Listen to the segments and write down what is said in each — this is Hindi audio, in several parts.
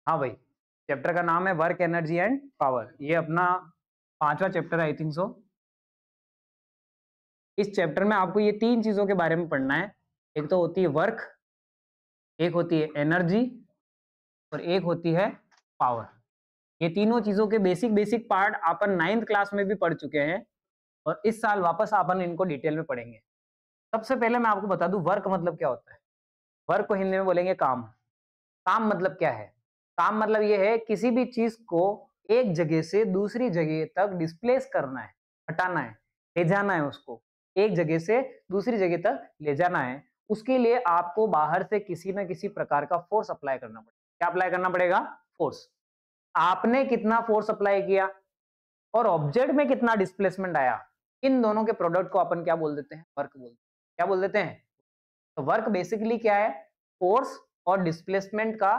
हाँ भाई, चैप्टर का नाम है वर्क, एनर्जी एंड पावर। ये अपना 5वां चैप्टर है आई थिंक सो। इस चैप्टर में आपको ये 3 चीजों के बारे में पढ़ना है। एक तो होती है वर्क, एक होती है एनर्जी और एक होती है पावर। ये तीनों चीजों के बेसिक बेसिक पार्ट अपन 9th क्लास में भी पढ़ चुके हैं और इस साल वापस अपन इनको डिटेल में पढ़ेंगे। सबसे पहले मैं आपको बता दूं वर्क मतलब क्या होता है। वर्क को हिंदी में बोलेंगे काम। काम मतलब क्या है? काम मतलब ये है किसी भी चीज को एक जगह से दूसरी जगह तक डिस्प्लेस करना है, हटाना है, ले जाना है। उसको एक जगह से दूसरी जगह तक ले जाना है। उसके लिए आपको बाहर से किसी ना किसी प्रकार का फोर्स अप्लाई करना पड़ेगा। क्या अप्लाई करना पड़ेगा? फोर्स। आपने कितना फोर्स अप्लाई किया और ऑब्जेक्ट में कितना डिस्प्लेसमेंट आया, इन दोनों के प्रोडक्ट को अपन क्या बोल देते हैं? वर्क बोलते हैं। क्या बोल देते हैं? तो वर्क बेसिकली क्या है? फोर्स और डिस्प्लेसमेंट का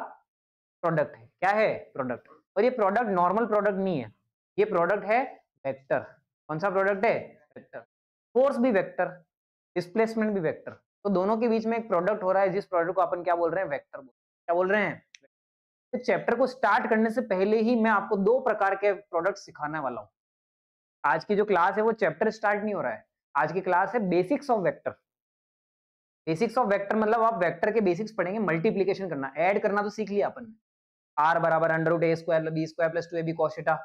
प्रोडक्ट है। क्या है? प्रोडक्ट। और ये प्रोडक्ट नॉर्मल प्रोडक्ट नहीं है, ये प्रोडक्ट है वेक्टर। कौन सा प्रोडक्ट है? वेक्टर। फोर्स भी वेक्टर, डिस्प्लेसमेंट भी वेक्टर। तो दोनों के बीच में एक प्रोडक्ट हो रहा है, जिस प्रोडक्ट को अपन क्या बोल रहे हैं? वेक्टर। क्या बोल रहे हैं? तो चैप्टर को स्टार्ट करने से पहले ही मैं आपको 2 प्रकार के प्रोडक्ट सिखाने वाला हूं। आज की जो क्लास है वो चैप्टर स्टार्ट नहीं हो रहा है, आज की क्लास है basics of vector. Basics of vector मतलब आप वेक्टर के बेसिक्स पढ़ेंगे। मल्टीप्लीकेशन करना, ऐड करना तो सीख लिया अपन ने। आर बराबर under root A square B square plus 2ab cos theta,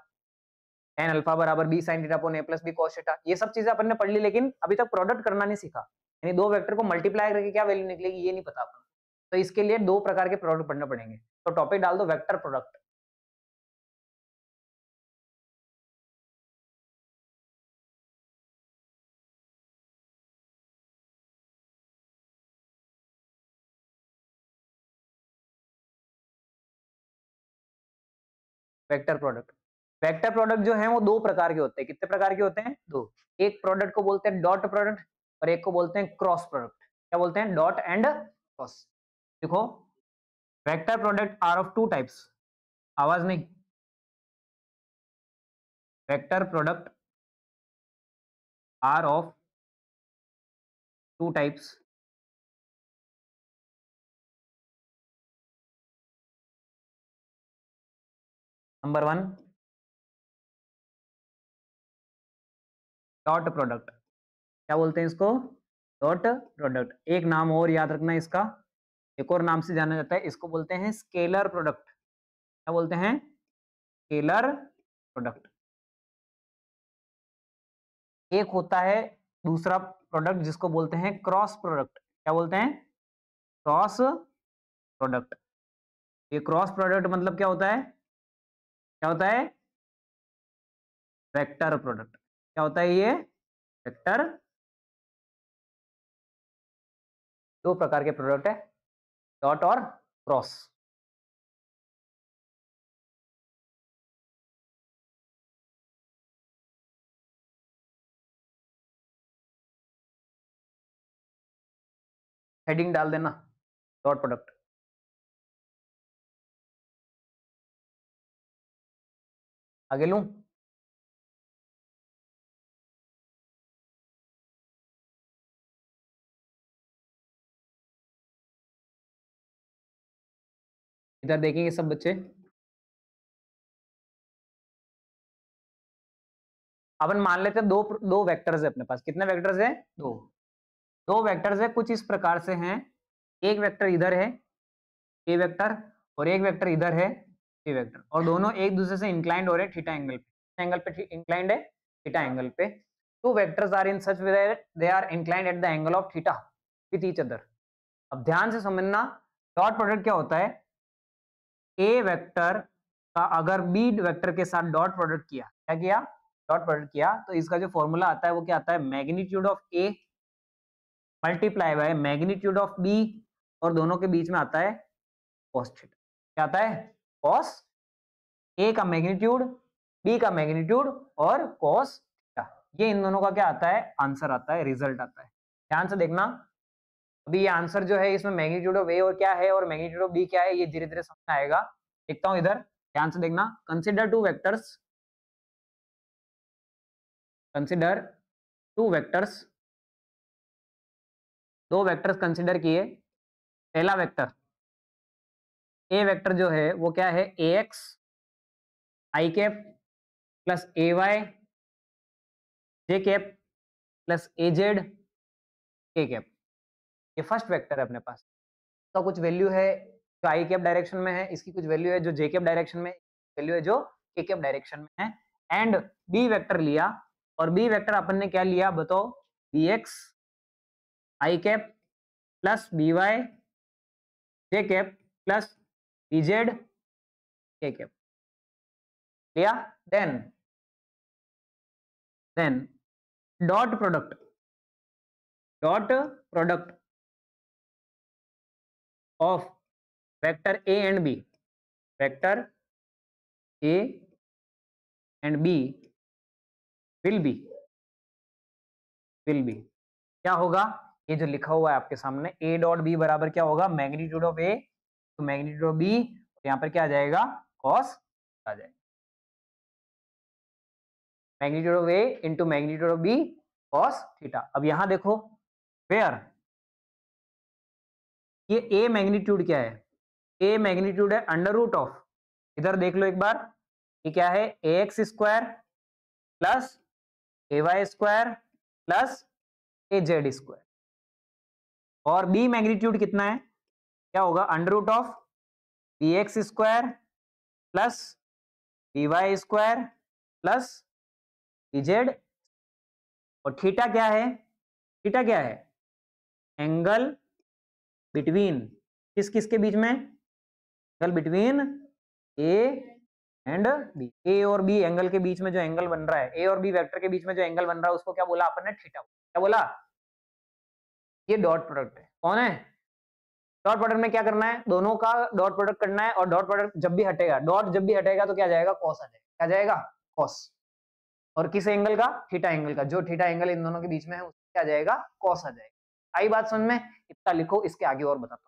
tan alpha बराबर b sin theta upon a plus b cos theta. ये सब चीजें अपन ने पढ़ ली, लेकिन अभी तक प्रोडक्ट करना नहीं सीखा। यानी दो वेक्टर को मल्टीप्लाई करके क्या वैल्यू निकलेगी ये नहीं पता अपन। तो इसके लिए 2 प्रकार के प्रोडक्ट पढ़ने पड़ेंगे। तो टॉपिक डाल दो vector product. Vector product. Vector product जो है वो 2 प्रकार के होते हैं। कितने प्रकार के होते हैं? 2। एक प्रोडक्ट को बोलते हैं डॉट प्रोडक्ट और एक को बोलते हैं क्रॉस प्रोडक्ट। क्या बोलते हैं? Dot and cross. देखो, vector product are of 2 types. आवाज नहीं। Vector product are of 2 types. Number 1, dot product. क्या बोलते हैं इसको? Dot product. एक नाम और याद रखना इसका, एक और नाम से जाना जाता है, इसको बोलते हैं स्केलर प्रोडक्ट। क्या बोलते हैं? Scalar product. एक होता है दूसरा प्रोडक्ट जिसको बोलते हैं क्रॉस प्रोडक्ट। क्या बोलते हैं? Cross product. ये क्रॉस प्रोडक्ट मतलब क्या होता है? क्या होता है? Vector product. क्या होता है ये? वेक्टर। 2 प्रकार के प्रोडक्ट है, डॉट और क्रॉस। हेडिंग डाल देना डॉट प्रोडक्ट। आगे लूं? इधर देखेंगे सब बच्चे। अपन मान लेते हैं दो दो वेक्टर्स है अपने पास। कितने वेक्टर्स है? दो। दो वेक्टर्स है, कुछ इस प्रकार से हैं। एक वेक्टर इधर है ए वेक्टर और एक वेक्टर इधर है ए वेक्टर, और दोनों एक दूसरे से इंक्लाइंड हो रहे हैं थीटा एंगल पे। एंगल पे इंक्लाइंड है थीटा एंगल पे। Two vectors are in such way that they are inclined at the angle of theta with each other. अब ध्यान से समझना, डॉट प्रोडक्ट क्या होता है? ए वेक्टर का अगर बी वेक्टर के साथ डॉट प्रोडक्ट किया, क्या किया? डॉट प्रोडक्ट किया, तो इसका जो फॉर्मूला आता है वो क्या आता है? Magnitude of A multiply by magnitude of B, और दोनों के बीच में आता है कॉस थीटा। क्या आता है? कॉस। ए का मैग्नीट्यूड, बी का मैग्नीट्यूड और कॉस थीटा। ये इन दोनों का क्या आता है? आंसर आता है, रिजल्ट आता है। ध्यान से देखना, अभी ये आंसर जो है इसमें मैग्नीट्यूड ऑफ ए और क्या है और मैग्नीट्यूड ऑफ बी क्या है, ये धीरे धीरे समझ में आएगा। देखता हूं इधर, ध्यान से देखना। Consider two vectors, consider two vectors. दो वेक्टर्स कंसिडर किए। पहला वेक्टर ए वेक्टर जो है वो क्या है, A x i cap plus A Y j cap plus A Z के कैप। ये फर्स्ट वेक्टर है अपने पास। इसका कुछ वैल्यू है जो आई कैप डायरेक्शन में है, इसकी कुछ वैल्यू है जो जे कैप डायरेक्शन में, वैल्यू है जो के कैप डायरेक्शन में है। एंड बी वेक्टर लिया, और बी वेक्टर अपन ने क्या लिया बताओ, B x i cap plus B y j cap plus B z के कैप लिया। Then then dot product of vector A and B, vector A and B will be क्या होगा, ये जो लिखा हुआ है आपके सामने ए डॉट बी बराबर क्या होगा, मैग्नीट्यूड ऑफ ए तो मैग्नीट्यूड ऑफ बी, यहाँ पर क्या आ जाएगा, कॉस आ जाएगा, magnitude of A into magnitude of B cos theta. अब यहां देखो वेयर ये ए मैग्नीट्यूड क्या है, ए मैग्नीट्यूड है अंडर रूट ऑफ, इधर देख लो एक बार, ये क्या है, A x square plus A y square plus A z square. और बी मैग्नीट्यूड कितना है, क्या होगा, under root of B x square plus B y square plus B z. और थीटा क्या है, थीटा क्या है, एंगल बिटवीन किस किस के बीच में, angle between A and B, A और बी एंगल के बीच में जो एंगल बन रहा है, ए और बी वेक्टर के बीच में जो एंगल बन रहा है उसको क्या बोला अपन ने, थीटा। क्या बोला, ये डॉट प्रोडक्ट है, कौन है, डॉट प्रोडक्ट में क्या करना है, दोनों का डॉट प्रोडक्ट करना है, और डॉट प्रोडक्ट जब भी हटेगा, डॉट जब भी हटेगा तो क्या जाएगा, कॉस आ जाएगा, क्या जाएगा, कॉस। और किस एंगल का, थीटा एंगल का, जो थीटा एंगल इन दोनों के बीच में है उसका क्या जाएगा, कॉस आ जाएगा। आई बात समझ में, इतना लिखो, इसके आगे और बताता हूँ।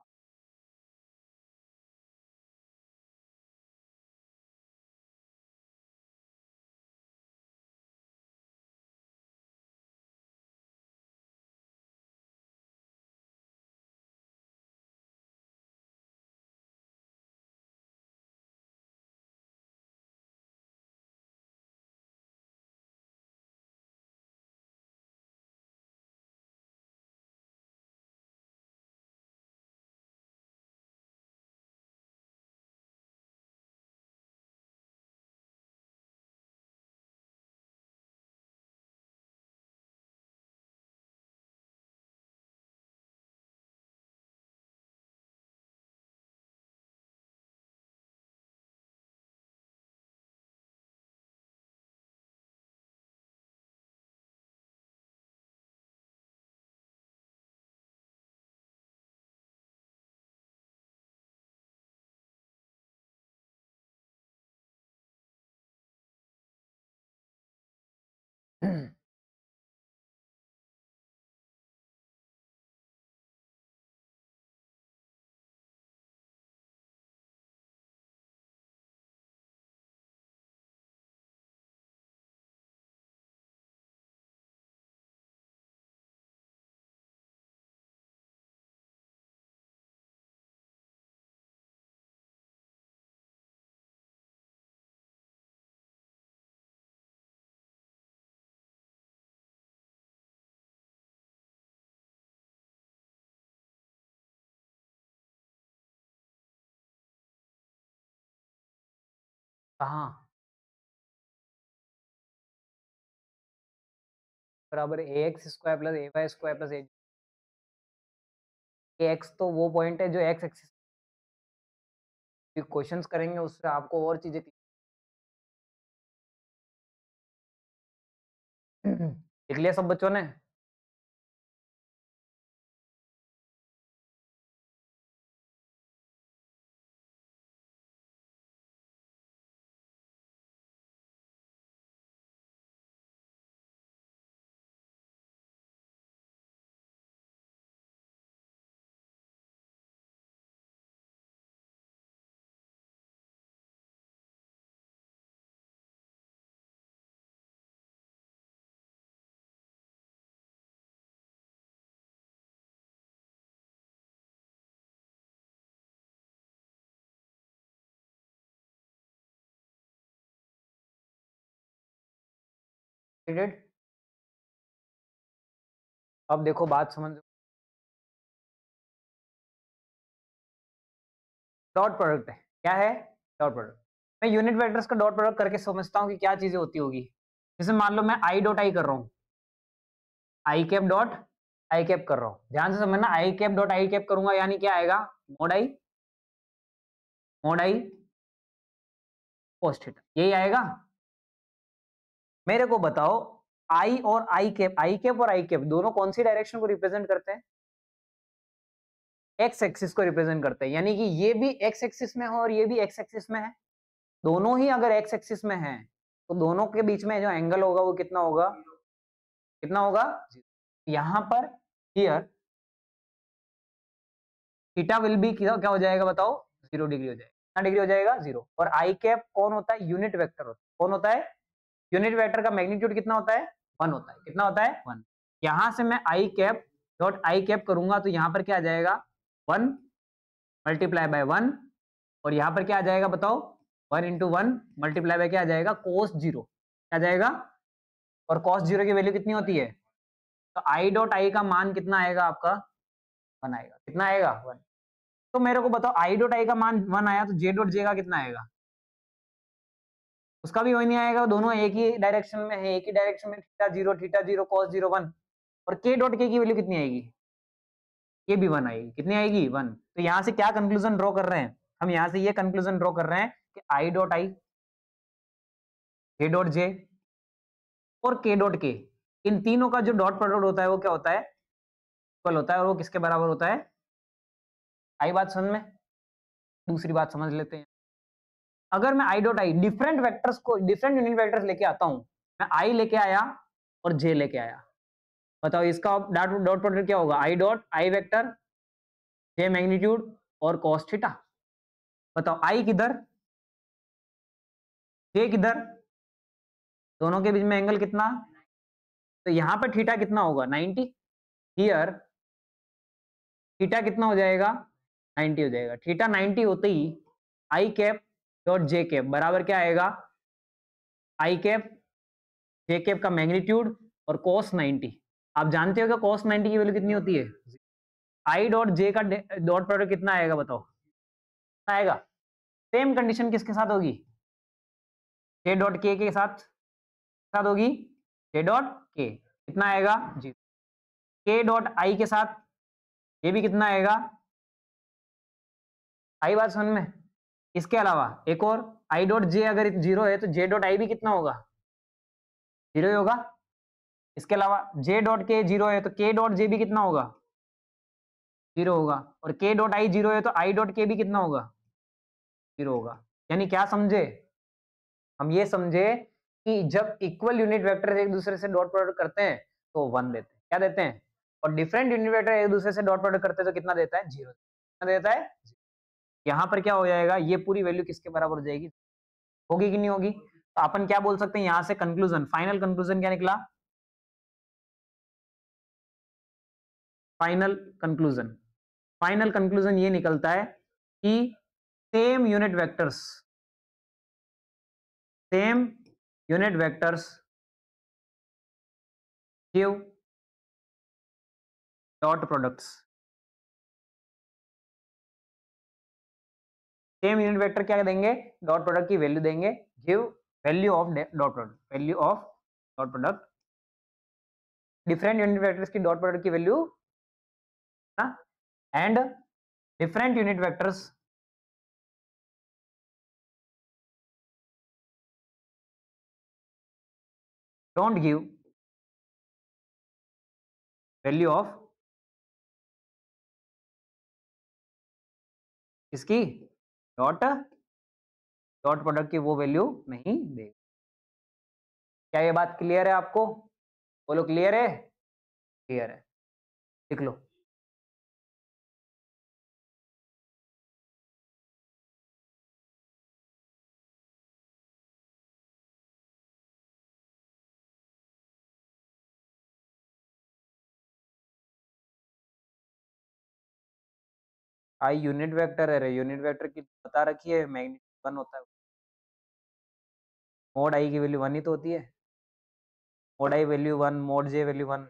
कहाँ, बराबर ए x square plus A y square plus A x, तो वो पॉइंट है जो एक्स एक्सिस, क्वेश्चंस करेंगे उससे आपको और चीजें लिख लिया सब बच्चों ने। अब देखो बात समझ, डॉट प्रोडक्ट है, क्या है डॉट प्रोडक्ट। मैं यूनिट वेक्टर्स का डॉट प्रोडक्ट करके समझता हूँ कि क्या चीजें होती होगी। जैसे मान लो मैं आई डॉट आई कर रहा हूँ, आई कैप डॉट आई कैप कर रहा हूँ, ध्यान से समझना, आई कैप डॉट आई कैप करूंगा यानी क्या आएगा, मोड आई कोस थीटा, यही आएगा। मेरे को बताओ आई और आई कैप और आई कैप दोनों कौन सी डायरेक्शन को रिप्रेजेंट करते हैं, एक्स एक्सिस को रिप्रेजेंट करते हैं, यानी कि ये भी एक्स एक्सिस में है और ये भी एक्स एक्सिस में है। दोनों ही अगर एक्स एक्सिस में है तो दोनों के बीच में जो एंगल होगा वो कितना होगा, कितना होगा, यहां पर हियर थीटा विल बी क्या हो जाएगा बताओ, 0 डिग्री हो जाएगा, कितना डिग्री हो जाएगा, 0। और आई कैप कौन होता है, यूनिट वेक्टर होता है, कौन होता है, यूनिट वेक्टर का मैग्नीट्यूड कितना होता है, 1 होता है, कितना होता है, 1। यहां से मैं आई कैप डॉट आई कैप करूंगा तो यहां पर क्या आ जाएगा, 1 मल्टीप्लाई बाय 1, और यहां पर क्या आ जाएगा बताओ, 1 इंटू 1 मल्टीप्लाई बाय क्या आ जाएगा, कोस 0 क्या आ जाएगा, और कोस 0 की वैल्यू कितनी होती है, तो आई डॉट आई का मान कितना आएगा आपका, 1 आएगा, कितना आएगा, 1। तो मेरे को बताओ आई डॉट आई का मान 1 आया तो जे डॉट जे का कितना आएगा, उसका भी वही नहीं आएगा, दोनों एक ही डायरेक्शन में है, एक ही डायरेक्शन में, थीटा जीरो कॉस 0 1। और के डॉट के की वैल्यू कितनी आएगी, ये भी 1 आएगी, कितनी आएगी, 1। तो यहां से क्या कंक्लूजन ड्रॉ कर रहे हैं हम, यहां से ये कंक्लूजन ड्रॉ कर रहे हैं कि I dot I, J dot J और के डॉट के, इन तीनों का जो डॉट प्रोडक्ट होता है वो क्या होता है, इक्वल होता है, और वो किसके बराबर होता है, आई बात समझ में। दूसरी बात समझ लेते हैं, अगर मैं I dot I different vectors को, डिफरेंट यूनिट वेक्टर्स लेके आता हूं, मैं आई लेके आया और जे लेके आया, बताओ इसका डॉट डॉट प्रोडक्ट क्या होगा, I dot I vector J magnitude और कॉस थीटा। बताओ आई किधर, जे किधर, दोनों के बीच में एंगल कितना, तो यहां पर थीटा कितना होगा, 90, हियर थीटा कितना हो जाएगा, 90 हो जाएगा। थीटा 90 होते ही आई कैप डॉट जे कैप बराबर क्या आएगा, आई कैप जे कैप का मैग्नीट्यूड और cos 90। आप जानते हो कि cos 90 की वैल्यू कितनी होती है, आई डॉट जे का डॉट प्रोडक्ट कितना आएगा बताओ, कितना आएगा। सेम कंडीशन किसके साथ होगी, जे डॉट के साथ होगी, जे डॉट के कितना आएगा, जी। के डॉट आई के साथ ये भी कितना आएगा, आई बात समझ में। इसके अलावा एक और, आई डॉट जे अगर 0 है तो जे डॉट आई भी कितना होगा, 0 ही होगा। इसके अलावा जे डॉट के 0 है तो के डॉट जे भी कितना होगा, 0 होगा। और के डॉट आई 0 है तो आई डॉट के भी कितना होगा, 0 होगा। यानी क्या समझे, हम ये समझे कि जब इक्वल यूनिट वेक्टर एक दूसरे से डॉट प्रोडक्ट करते हैं तो 1 देते हैं, क्या देते हैं, और डिफरेंट यूनिट वेक्टर एक दूसरे से डॉट प्रोडक्ट करते हैं तो कितना देता है, 0 कितना देता है। यहाँ पर क्या हो जाएगा, ये पूरी वैल्यू किसके बराबर हो जाएगी, होगी कि नहीं होगी। तो अपन क्या बोल सकते हैं यहां से, कंक्लूजन, फाइनल कंक्लूजन क्या निकला, फाइनल कंक्लूजन, फाइनल कंक्लूजन ये निकलता है कि same unit vectors, same unit vectors give dot products, same unit vector क्या देंगे, डॉट प्रोडक्ट की वैल्यू देंगे, give value of dot product, value of dot product, different unit vectors की डॉट प्रोडक्ट की value, and different unit vectors don't give value of इसकी डॉट डॉट प्रोडक्ट की वो वैल्यू नहीं दे। क्या ये बात क्लियर है आपको, बोलो क्लियर है, क्लियर है, लिख लो। आई यूनिट वेक्टर है, यूनिट वेक्टर की बता रखी है, मैग्नीट्यूड 1 होता है, मोड आई की वैल्यू 1 ही तो होती है। mod I value 1, mod j value 1।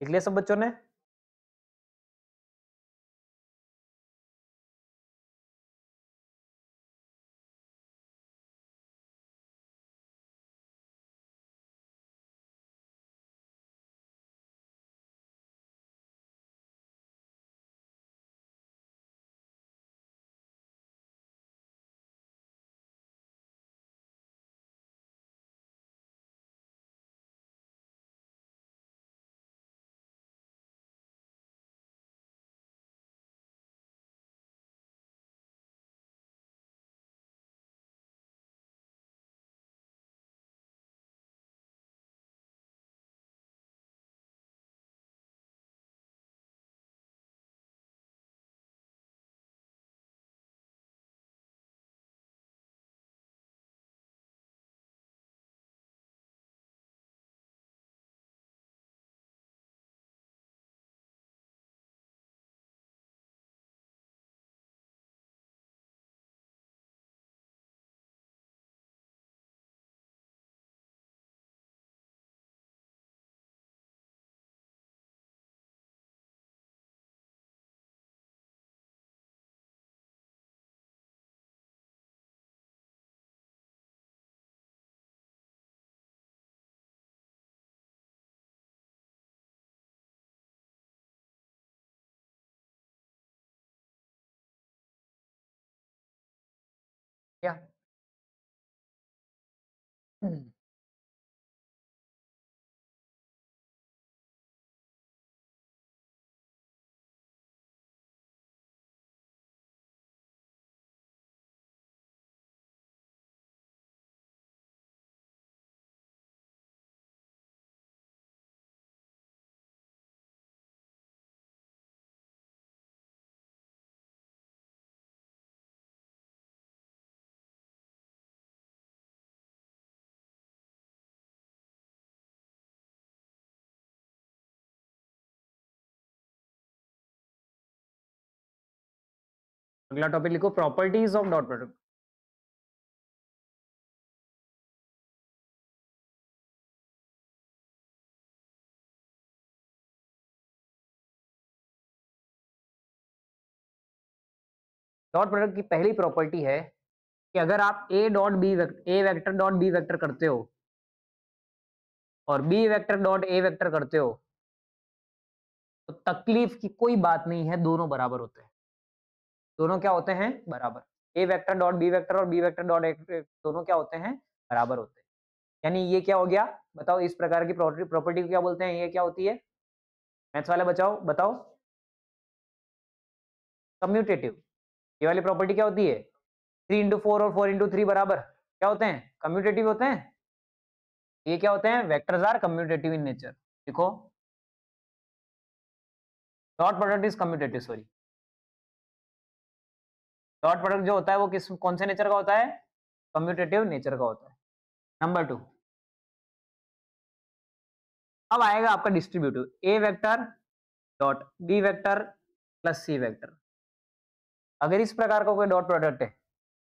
लिख लिया सब बच्चों ने? क्या? अगला टॉपिक लिखो, properties of dot product. Dot product की पहली प्रॉपर्टी है कि अगर आप A vector dot B vector करते हो और B vector dot A vector करते हो तो तकलीफ की कोई बात नहीं है, दोनों बराबर होते हैं। दोनों क्या होते हैं? बराबर। ए वेक्टर डॉट बी वेक्टर और बी वेक्टर डॉट ए दोनों क्या होते हैं? बराबर होते हैं। यानी ये क्या हो गया? बताओ, इस प्रकार की प्रॉपर्टी को क्या बोलते हैं? ये क्या होती है? मैथ्स वाले बचाओ, बताओ। कम्यूटेटिव। ये वाली प्रॉपर्टी क्या होती है? 3 इंटू 4 और 4 इंटू 3 बराबर क्या होते हैं? कम्यूटेटिव होते हैं। ये क्या होते हैं? Vectors are commutative in nature. देखो, dot product is commutative, sorry. Dot product जो होता है वो कौन से नेचर का होता है? कम्यूटेटिव नेचर का होता है। नंबर 2, अब आएगा आपका distributive, A vector dot B vector plus C vector. अगर इस प्रकार का कोई डॉट प्रोडक्ट है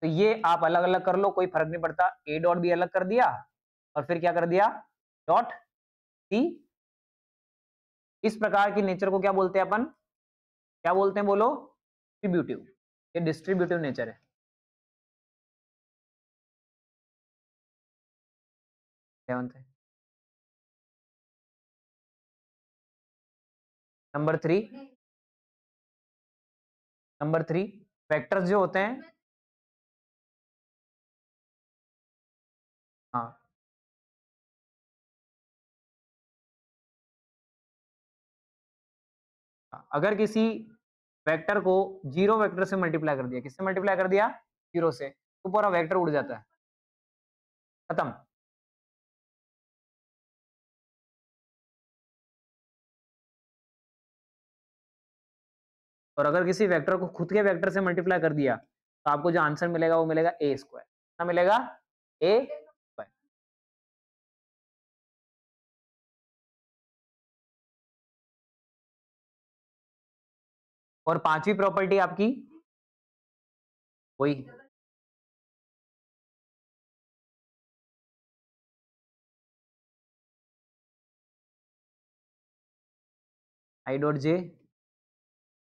तो ये आप अलग अलग कर लो, कोई फर्क नहीं पड़ता। ए डॉट बी अलग कर दिया और फिर क्या कर दिया? डॉट सी इस प्रकार की नेचर को क्या बोलते हैं अपन, क्या बोलते हैं बोलो, डिस्ट्रीब्यूटिव। ये डिस्ट्रीब्यूटिव नेचर है। सेवंथ है। नंबर थ्री, वेक्टर्स जो होते हैं, हाँ, अगर किसी वेक्टर को जीरो वेक्टर से मल्टीप्लाई कर दिया, किससे मल्टीप्लाई कर दिया, जीरो से, तो पूरा वेक्टर उड़ जाता है, खत्म। और अगर किसी वेक्टर को खुद के वेक्टर से मल्टीप्लाई कर दिया तो आपको जो आंसर मिलेगा वो मिलेगा ए स्क्वायर। क्या मिलेगा, ए स्क्वायर। और पांचवी प्रॉपर्टी आपकी वही, I dot J,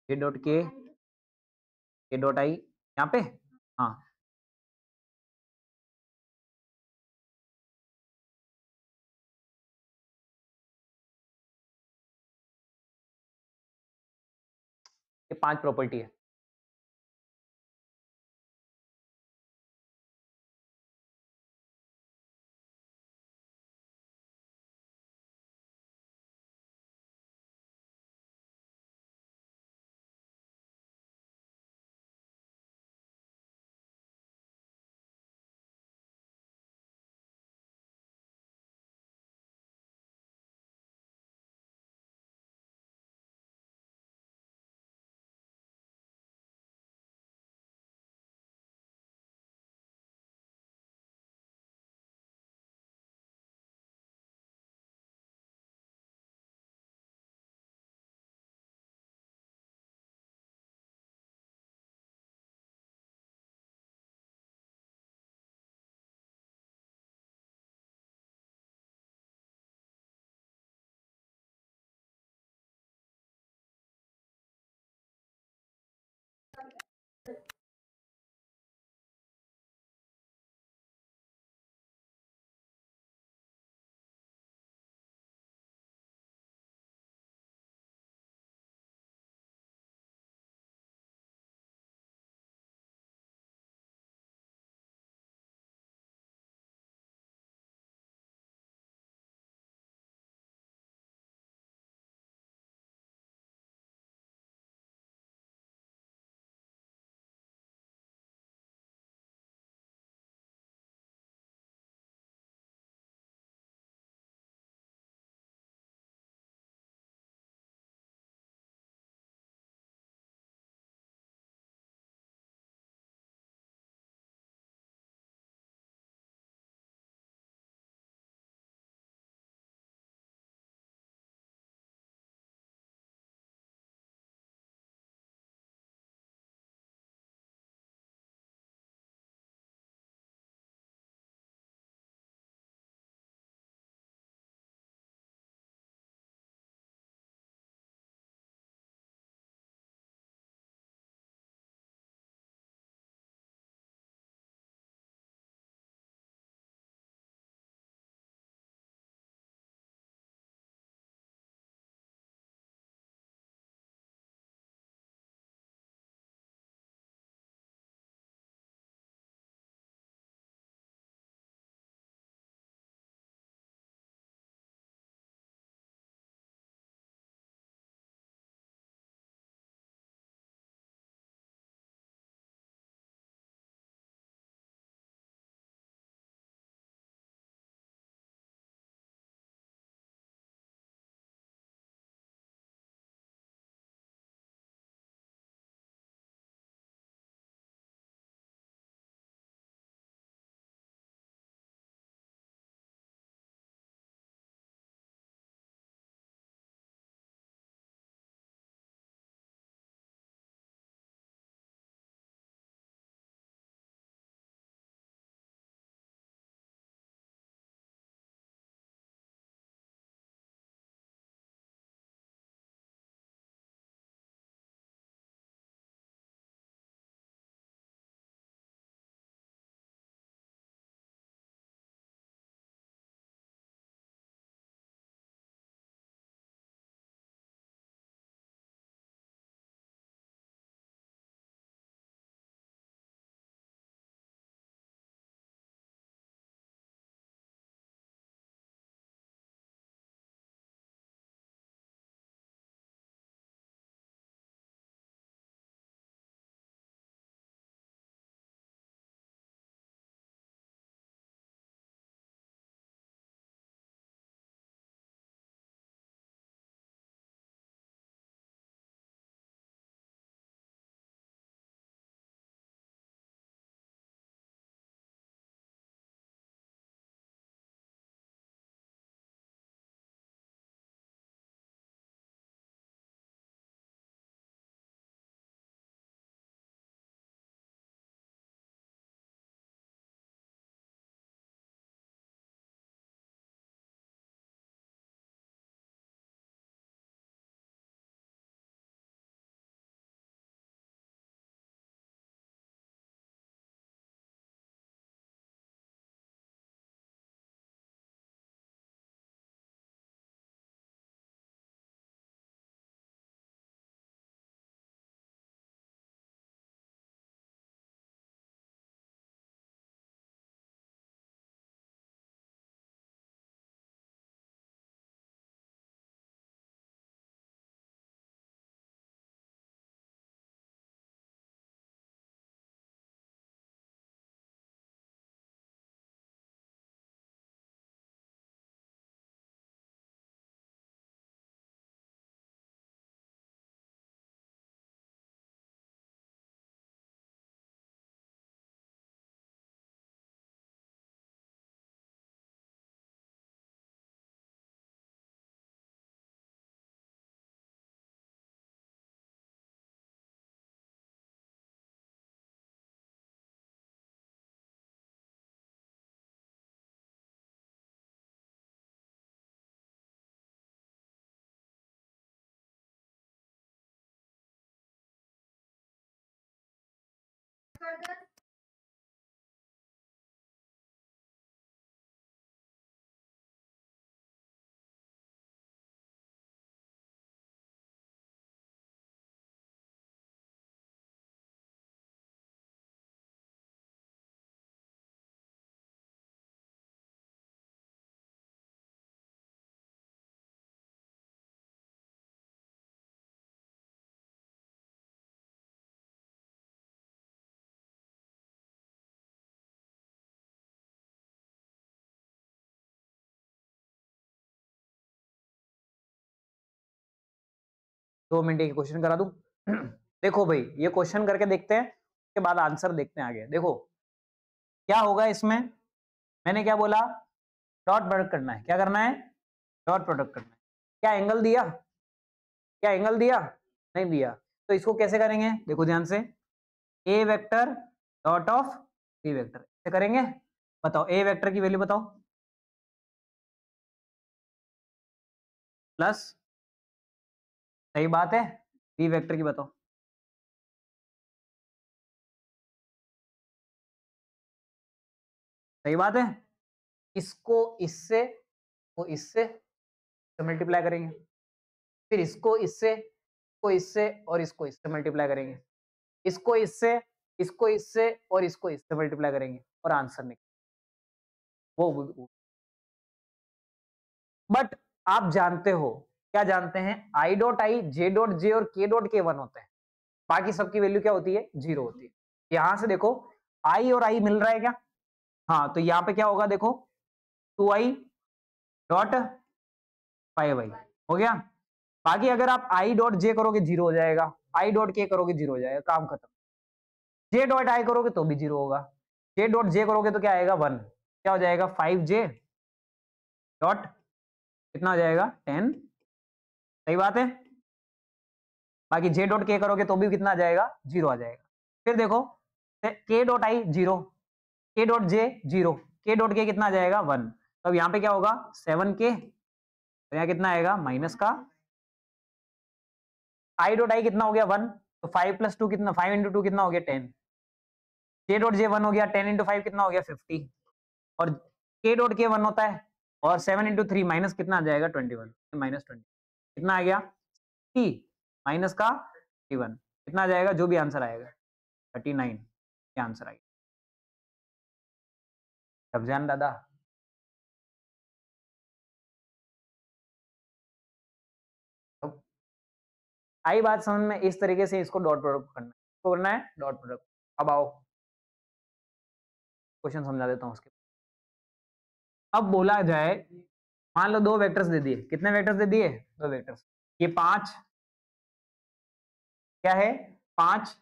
J dot के डॉट आई, यहाँ पे, हाँ, ये पांच प्रॉपर्टी है। 2 मिनट ये क्वेश्चन करा दूं। देखो भाई ये क्वेश्चन करके देखते हैं, उसके बाद आंसर देखते हैं आगे। देखो क्या होगा इसमें, मैंने क्या बोला, डॉट प्रोडक्ट करना है। क्या करना है? डॉट प्रोडक्ट करना है। क्या एंगल दिया? क्या एंगल दिया? नहीं दिया। तो इसको कैसे करेंगे? देखो ध्यान से, A vector dot of B vector, कैसे करेंगे बताओ? ए वेक्टर की वैल्यू बताओ, प्लस, सही बात है, बी वेक्टर की बताओ। सही बात है। इसको इससे, को इससे मल्टीप्लाई करेंगे, फिर इसको इससे, को इससे और इसको इससे मल्टीप्लाई करेंगे, इसको इससे, इसको इससे और इसको इससे मल्टीप्लाई करेंगे और आंसर निकल वो। बट आप जानते हो, क्या जानते हैं? I dot I, J dot J और के डॉट के 1 होते हैं, बाकी सबकी वैल्यू क्या होती है? 0 होती है। यहां से देखो आई और आई मिल रहा है क्या? हाँ, तो यहाँ पे क्या होगा देखो, 2i डॉट 5i हो गया। बाकी अगर आप आई डॉट जे करोगे 0 हो जाएगा, आई डॉट के करोगे 0 हो जाएगा, काम खत्म। जे डॉट आई करोगे तो भी 0 होगा, जे डॉट जे करोगे तो क्या आएगा? 1। क्या हो जाएगा? 5j डॉट कितना हो जाएगा? 10। सही बात है। बाकी जे डॉट के करोगे तो भी कितना आ जाएगा? 0 आ जाएगा। फिर देखो के डॉट आई 0, के डॉट जे 0, के डॉट के कितना आ जाएगा? 1। तो अब यहाँ पे क्या होगा? 7k, तो यहाँ कितना आएगा? माइनस का आई डॉट आई कितना हो गया? 1, तो 5 प्लस 2 कितना? 5 इंटू 2 कितना हो गया? 10। के डॉट जे 1 हो गया, 10 इंटू 5 कितना हो गया? 50। और के डॉट के 1 होता है, और 7 इंटू 3 माइनस कितना आ जाएगा? 21, माइनस 20 कितना आ गया? टी माइनस का 31 कितना आ जाएगा? जो भी आंसर आएगा 39 ये आंसर आएगा। सब जान दादा। तो आई बात समझ में? इस तरीके से इसको डॉट प्रोडक्ट करना है, इसको करना है डॉट प्रोडक्ट। अब आओ क्वेश्चन समझा देता हूँ उसके। अब बोला जाए, मान लो 2 वेक्टर्स दे दिए। कितने वेक्टर्स दे दिए? 2 वेक्टर्स। ये 5 क्या है? 5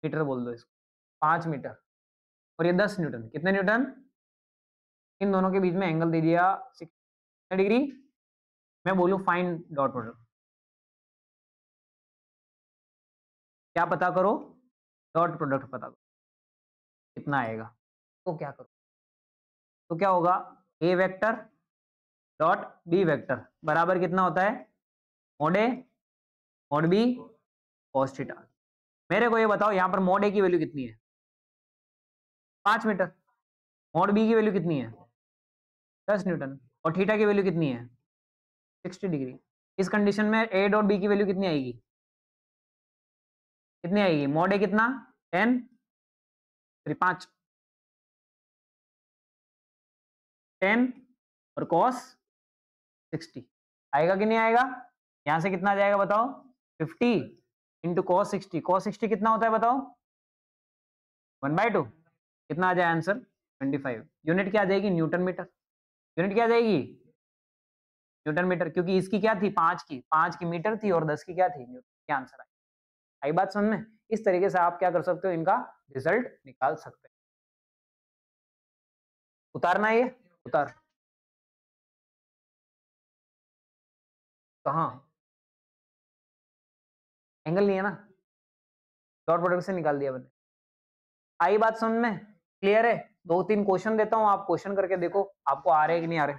मीटर बोल दो इसको, 5 मीटर। और ये 10 न्यूटन। कितने न्यूटन? इन दोनों के बीच में एंगल दे दिया 60 डिग्री। मैं बोलूं फाइंड डॉट प्रोडक्ट, क्या पता करो? डॉट प्रोडक्ट पता करो कितना आएगा। तो क्या करो? तो क्या होगा? A vector dot B vector बराबर कितना होता है? मोड ए मोड बी कॉस थीटा। मेरे को ये बताओ यहाँ पर मोड ए की वैल्यू कितनी है? 5 मीटर। मोड बी की वैल्यू कितनी है? 10 न्यूटन। और थीटा की वैल्यू कितनी है? 60 डिग्री। इस कंडीशन में ए डॉट बी की वैल्यू कितनी आएगी? कितनी आएगी? मोड ए कितना? 10 फिर 5, 10 और कॉस 60 आएगा कि नहीं आएगा? यहां से कितना आ जाएगा बताओ? 50 इंटू कॉस 60। कॉस 60 कितना होता है बताओ? 1/2। कितना आ जाए आंसर? 25। यूनिट क्या आ जाएगी? Newton metre. यूनिट क्या आ जाएगी? न्यूटन मीटर, क्योंकि इसकी क्या थी? 5 की मीटर थी और 10 की क्या थी? न्यूटन। क्या आंसर आएगा? आई बात समझ में? इस तरीके से आप क्या कर सकते हो? इनका रिजल्ट निकाल सकते हैं। उतारना है ये, उतार। कहाँ? एंगल नहीं है ना, डॉट प्रोडक्ट से निकाल दिया मैंने। आई बात समझ में? क्लियर है? 2-3 क्वेश्चन देता हूँ, आप क्वेश्चन करके देखो आपको आ रहे हैं कि नहीं आ रहे।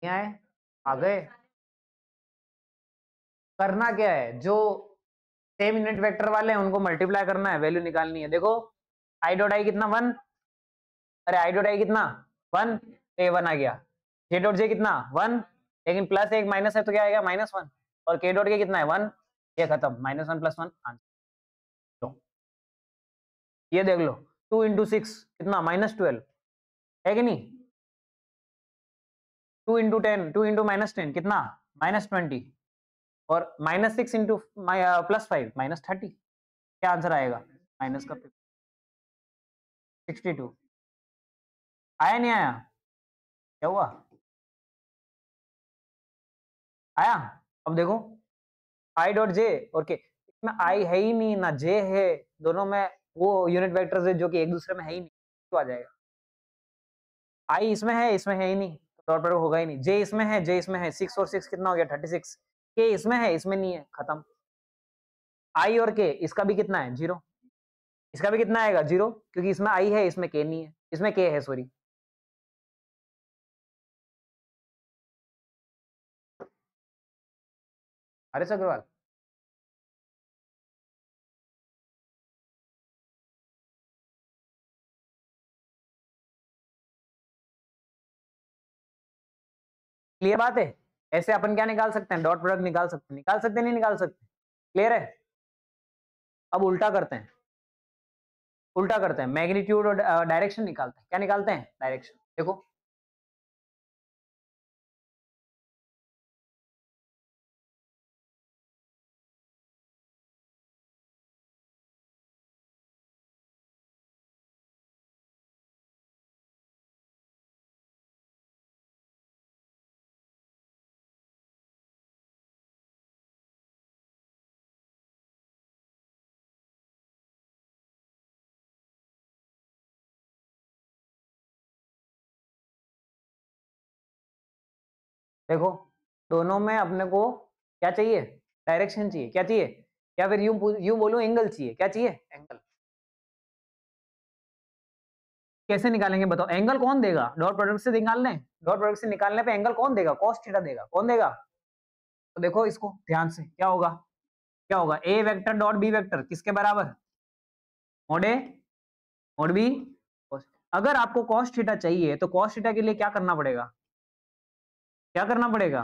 नहीं आए? आ गए? करना क्या है, जो सेम यूनिट वेक्टर वाले हैं उनको मल्टीप्लाई करना है, वैल्यू निकालनी है। देखो आई डॉट आई कितना 1, अरे आई डॉट आई कितना 1, तो ये 1 आ गया। जे डॉट जे कितना 1, लेकिन प्लस एक माइनस है तो क्या आएगा -1, और के डॉट के कितना है 1, ये खत्म, -1 + 1 आंसर। तो ये देख लो 2 × 6 कितना -12 है कि नहीं, 2 × 10, 2 × -10 कितना -20, और -6 × +5 -30, क्या आंसर आएगा माइनस का 62। आया नहीं आया, क्या हुआ, आया? अब देखो आई डॉट जे और के, इसमें आई है ही नहीं ना जे है, दोनों में वो यूनिट वेक्टर्स है जो कि एक दूसरे में है ही नहीं, तो आ जाएगा। आई इसमें है ही नहीं, तो डॉट प्रोडक्ट होगा ही नहीं। जे इसमें है, जे इसमें है, 6 और 6 कितना हो गया 36, के इसमें है, इसमें नहीं है, खत्म। आई और के, इसका भी कितना है 0, इसका भी कितना आएगा 0, क्योंकि इसमें आई है, इसमें के नहीं है, इसमें के है सॉरी। हरीश अग्रवाल, क्लियर बात है? ऐसे अपन क्या निकाल सकते हैं, डॉट प्रोडक्ट निकाल सकते हैं, नहीं निकाल सकते? क्लियर है? अब उल्टा करते हैं, मैग्नीट्यूड और डायरेक्शन निकालते हैं। क्या निकालते हैं? डायरेक्शन। देखो देखो दोनों में अपने को क्या चाहिए, डायरेक्शन चाहिए। क्या चाहिए, या फिर यूं बोलूं एंगल चाहिए। क्या चाहिए, एंगल। कैसे निकालेंगे बताओ, एंगल कौन देगा, डॉट प्रोडक्ट से निकालने, डॉट प्रोडक्ट से निकालने पे एंगल कौन देगा, कॉस थीटा देगा। कौन देगा? तो देखो इसको ध्यान से, क्या होगा, A vector dot B vector किसके बराबर, मोड ए मोड बी। अगर आपको कॉस थीटा चाहिए तो कॉस थीटा के लिए क्या करना पड़ेगा, क्या करना पड़ेगा,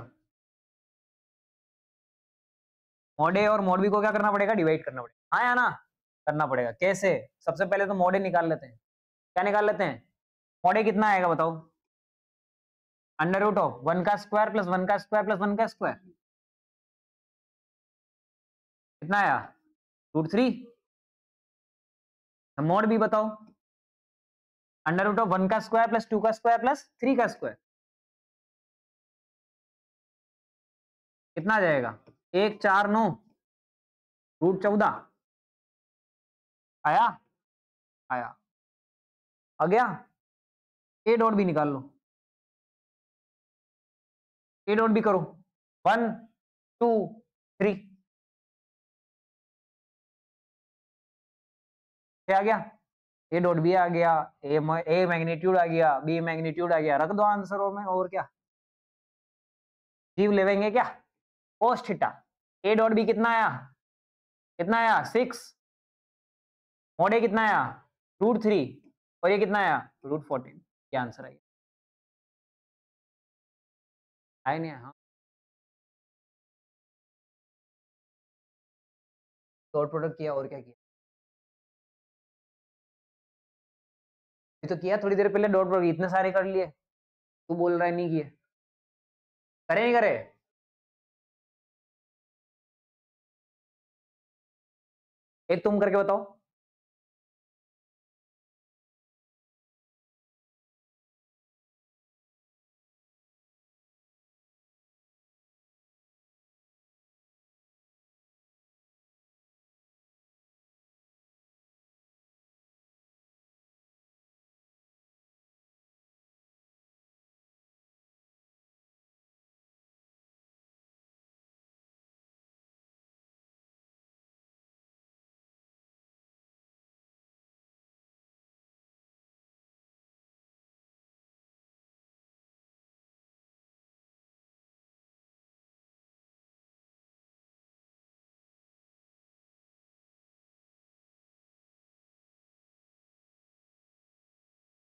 मोड ए और मोड बी को क्या करना पड़ेगा, डिवाइड करना पड़ेगा। हाँ या ना, करना पड़ेगा। कैसे, सबसे पहले तो मोड ए निकाल लेते हैं। क्या निकाल लेते हैं, मोड ए कितना आएगा बताओ, √1² + 1² + 1², कितना आया √3। मोड बी बताओ, √1² + 2² + 3², कितना आ जाएगा 149 √14। आया, आया, आ गया। ए डॉट भी निकाल लो, ए डॉट भी करो, 1 2 3, क्या आ गया, ए डॉट भी आ गया, ए मैग्नीट्यूड आ गया, बी मैग्नीट्यूड आ गया, रख दो आंसरों में, और क्या जीव लेवेंगे क्या, cos theta. A dot B कितना आया, 6, मोड ए कितना आया √3, और ये कितना आया √14। क्या आंसर आएगा, आया नहीं आया? हाँ, डॉट प्रोडक्ट किया, और क्या किया, ये तो किया थोड़ी देर पहले डॉट प्रोडक्ट, इतने सारे कर लिए, तू बोल रहा है नहीं किए, करे नहीं करे? एक तुम करके बताओ।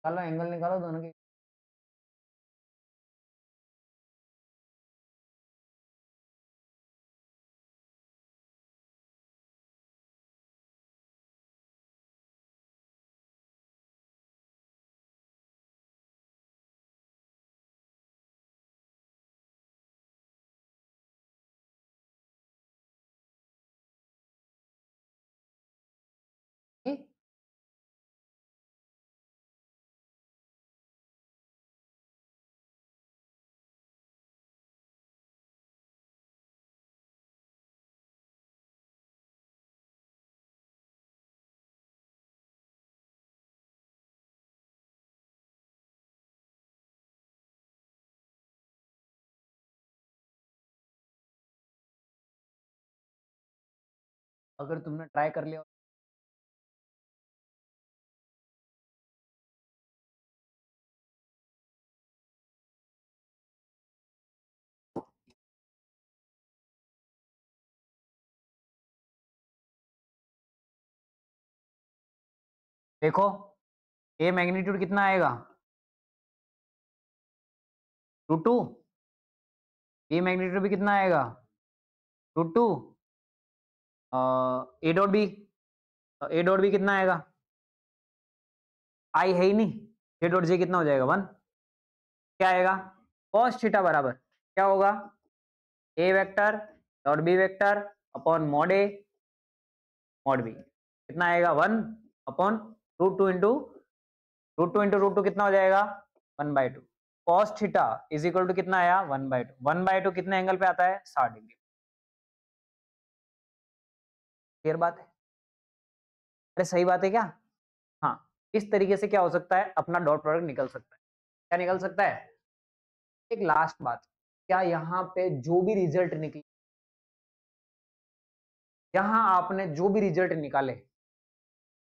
निकालो, एंगल निकालो दोनों के। ठीक? अगर तुमने ट्राई कर लिया, देखो ए मैग्नीट्यूड कितना आएगा, √2। ए मैग्नीट्यूड भी कितना आएगा, √2। A dot B, A dot B कितना आएगा, आई है ही नहीं, जे डॉट जे कितना हो जाएगा, 1। क्या आएगा, cos थीटा बराबर क्या होगा, A vector dot B vector upon mod A mod B, कितना आएगा, 1 अपॉन √2 इंटू √2 कितना हो जाएगा, 1/2। cos theta is equal to कितना आया, 1/2। 1/2 कितने एंगल पे आता है, 60 डिग्री। क्लियर बात है, अरे सही बात है क्या। हाँ, इस तरीके से क्या हो सकता है, अपना डॉट प्रोडक्ट निकल सकता है। क्या निकल सकता है, एक लास्ट बात, क्या यहाँ पे जो भी रिजल्ट निकले, यहाँ आपने जो भी रिजल्ट निकाले,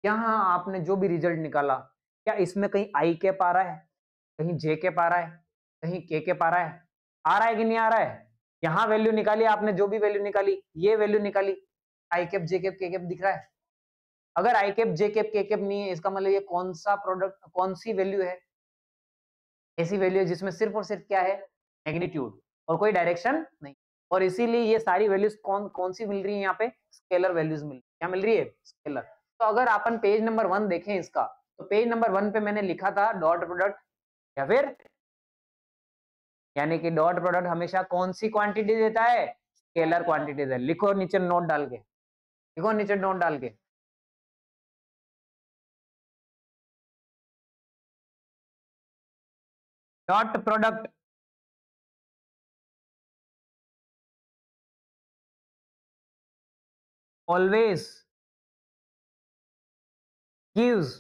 यहाँ आपने जो भी रिजल्ट निकाला, क्या इसमें कहीं आई कैप आ रहा है, कहीं जे कैप आ रहा है, कहीं के कैप आ रहा है, आ रहा है कि नहीं आ रहा है। यहाँ वैल्यू निकाली आपने, जो भी वैल्यू निकाली, ये वैल्यू निकाली, आई कैप जे कैप के कैप दिख रहा है। अगर आई कैप जे कैप के कैप नहीं है, इसका मतलब ये कौन सा प्रोडक्ट, कौन सी वैल्यू है, ऐसी वैल्यू है जिसमें सिर्फ और सिर्फ क्या है, मैग्नीट्यूड और कोई डायरेक्शन नहीं। और इसीलिए ये सारी वैल्यूज कौन कौन सी मिल रही है, यहाँ पे स्केलर वैल्यूज मिल रही है। क्या मिल रही है, स्केलर। तो अगर अपन पेज नंबर 1 देखें इसका, तो पेज नंबर 1 पे मैंने लिखा था डॉट प्रोडक्ट, या फिर यानी कि डॉट प्रोडक्ट हमेशा कौन सी क्वांटिटी देता है, स्केलर क्वांटिटी दे। लिखो नीचे नोट डाल के, लिखो नीचे नोट डाल के, dot product always gives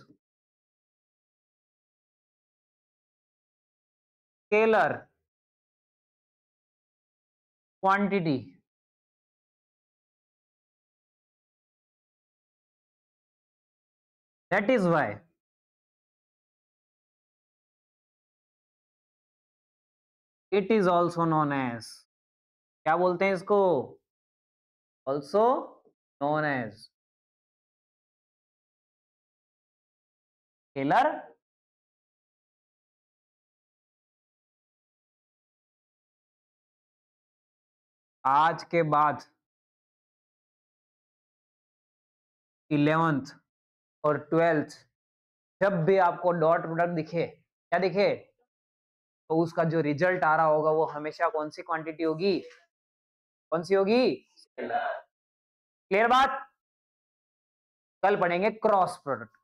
scalar quantity that is why it is also known as, क्या बोलते हैं इसको, also known as scalar आज के बाद 11th और 12th जब भी आपको डॉट प्रोडक्ट दिखे, क्या दिखे, तो उसका जो रिजल्ट आ रहा होगा वो हमेशा कौन सी क्वांटिटी होगी, कौन सी होगी, स्केलर। क्लियर बात। कल पढ़ेंगे क्रॉस प्रोडक्ट।